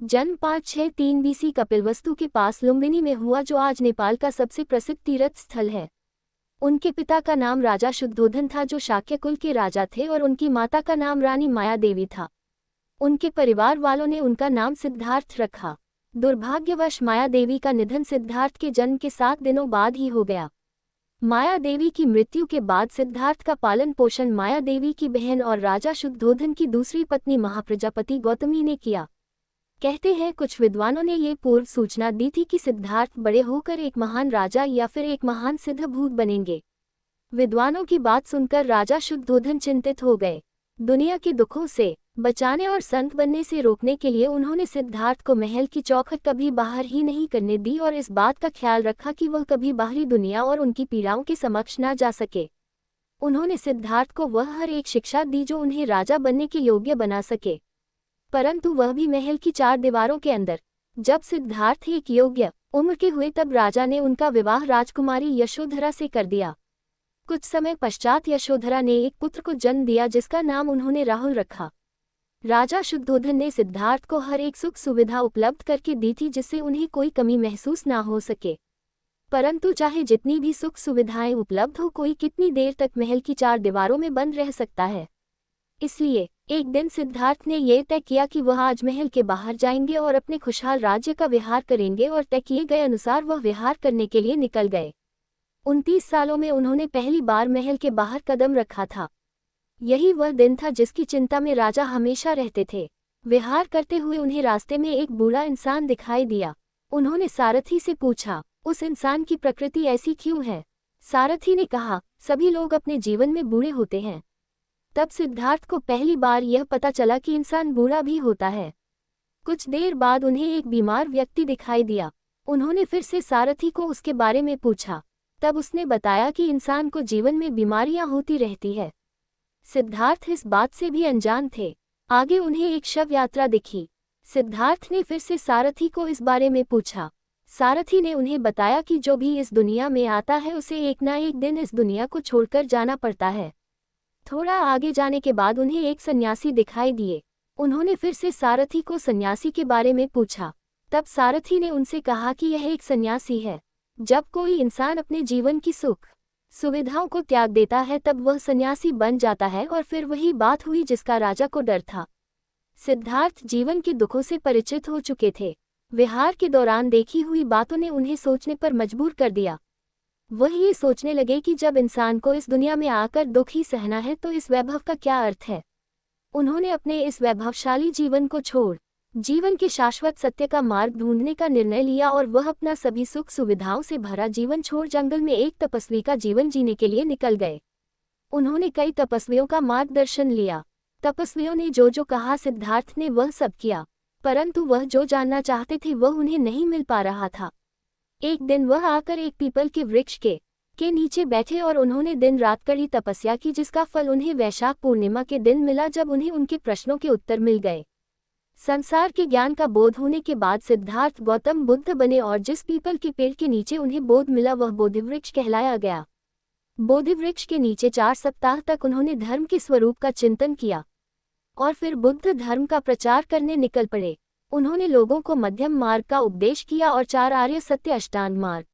जन्म 563 BC कपिलवस्तु के पास लुम्बिनी में हुआ, जो आज नेपाल का सबसे प्रसिद्ध तीर्थ स्थल है। उनके पिता का नाम राजा शुद्धोधन था, जो शाक्य कुल के राजा थे, और उनकी माता का नाम रानी माया देवी था। उनके परिवार वालों ने उनका नाम सिद्धार्थ रखा। दुर्भाग्यवश माया देवी का निधन सिद्धार्थ के जन्म के 7 दिनों बाद ही हो गया। माया देवी की मृत्यु के बाद सिद्धार्थ का पालन पोषण माया देवी की बहन और राजा शुद्धोधन की दूसरी पत्नी महाप्रजापति गौतमी ने किया। कहते हैं कुछ विद्वानों ने ये पूर्व सूचना दी थी कि सिद्धार्थ बड़े होकर एक महान राजा या फिर एक महान सिद्ध भूत बनेंगे। विद्वानों की बात सुनकर राजा शुद्धोधन चिंतित हो गए। दुनिया के दुखों से बचाने और संत बनने से रोकने के लिए उन्होंने सिद्धार्थ को महल की चौखट कभी बाहर ही नहीं करने दी और इस बात का ख्याल रखा कि वह कभी बाहरी दुनिया और उनकी पीड़ाओं के समक्ष न जा सके। उन्होंने सिद्धार्थ को वह हर एक शिक्षा दी जो उन्हें राजा बनने के योग्य बना सके, परंतु वह भी महल की 4 दीवारों के अंदर। जब सिद्धार्थ एक योग्य उम्र के हुए तब राजा ने उनका विवाह राजकुमारी यशोधरा से कर दिया। कुछ समय पश्चात यशोधरा ने एक पुत्र को जन्म दिया, जिसका नाम उन्होंने राहुल रखा। राजा शुद्धोधन ने सिद्धार्थ को हर एक सुख सुविधा उपलब्ध करके दी थी, जिससे उन्हें कोई कमी महसूस ना हो सके। परंतु चाहे जितनी भी सुख सुविधाएं उपलब्ध हो, कोई कितनी देर तक महल की 4 दीवारों में बंद रह सकता है। इसलिए एक दिन सिद्धार्थ ने यह तय किया कि वह आज महल के बाहर जाएंगे और अपने खुशहाल राज्य का विहार करेंगे, और तय किए गए अनुसार वह विहार करने के लिए निकल गए। 29 सालों में उन्होंने पहली बार महल के बाहर कदम रखा था। यही वह दिन था जिसकी चिंता में राजा हमेशा रहते थे। विहार करते हुए उन्हें रास्ते में एक बूढ़ा इंसान दिखाई दिया। उन्होंने सारथी से पूछा, उस इंसान की प्रकृति ऐसी क्यों है? सारथी ने कहा, सभी लोग अपने जीवन में बूढ़े होते हैं। तब सिद्धार्थ को पहली बार यह पता चला कि इंसान बूढ़ा भी होता है। कुछ देर बाद उन्हें एक बीमार व्यक्ति दिखाई दिया। उन्होंने फिर से सारथी को उसके बारे में पूछा। तब उसने बताया कि इंसान को जीवन में बीमारियां होती रहती है। सिद्धार्थ इस बात से भी अनजान थे। आगे उन्हें एक शव यात्रा दिखी। सिद्धार्थ ने फिर से सारथी को इस बारे में पूछा। सारथी ने उन्हें बताया कि जो भी इस दुनिया में आता है उसे एक ना एक दिन इस दुनिया को छोड़कर जाना पड़ता है। थोड़ा आगे जाने के बाद उन्हें एक सन्यासी दिखाई दिए। उन्होंने फिर से सारथी को सन्यासी के बारे में पूछा। तब सारथी ने उनसे कहा कि यह एक सन्यासी है। जब कोई इंसान अपने जीवन की सुख सुविधाओं को त्याग देता है तब वह सन्यासी बन जाता है, और फिर वही बात हुई जिसका राजा को डर था। सिद्धार्थ जीवन के दुखों से परिचित हो चुके थे। विहार के दौरान देखी हुई बातों ने उन्हें सोचने पर मजबूर कर दिया। वह ये सोचने लगे कि जब इंसान को इस दुनिया में आकर दुख ही सहना है तो इस वैभव का क्या अर्थ है। उन्होंने अपने इस वैभवशाली जीवन को छोड़ जीवन के शाश्वत सत्य का मार्ग ढूंढने का निर्णय लिया, और वह अपना सभी सुख सुविधाओं से भरा जीवन छोड़ जंगल में एक तपस्वी का जीवन जीने के लिए निकल गए। उन्होंने कई तपस्वियों का मार्गदर्शन लिया। तपस्वियों ने जो जो कहा सिद्धार्थ ने वह सब किया, परंतु वह जो जानना चाहते थे वह उन्हें नहीं मिल पा रहा था। एक दिन वह आकर एक पीपल के वृक्ष के नीचे बैठे और उन्होंने दिन रात कड़ी तपस्या की, जिसका फल उन्हें वैशाख पूर्णिमा के दिन मिला, जब उन्हें उनके प्रश्नों के उत्तर मिल गए। संसार के ज्ञान का बोध होने के बाद सिद्धार्थ गौतम बुद्ध बने, और जिस पीपल के पेड़ के नीचे उन्हें बोध मिला वह बोधिवृक्ष कहलाया गया। बोधिवृक्ष के नीचे 4 सप्ताह तक उन्होंने धर्म के स्वरूप का चिंतन किया, और फिर बुद्ध धर्म का प्रचार करने निकल पड़े। उन्होंने लोगों को मध्यम मार्ग का उपदेश किया और 4 आर्य सत्य अष्टांग मार्ग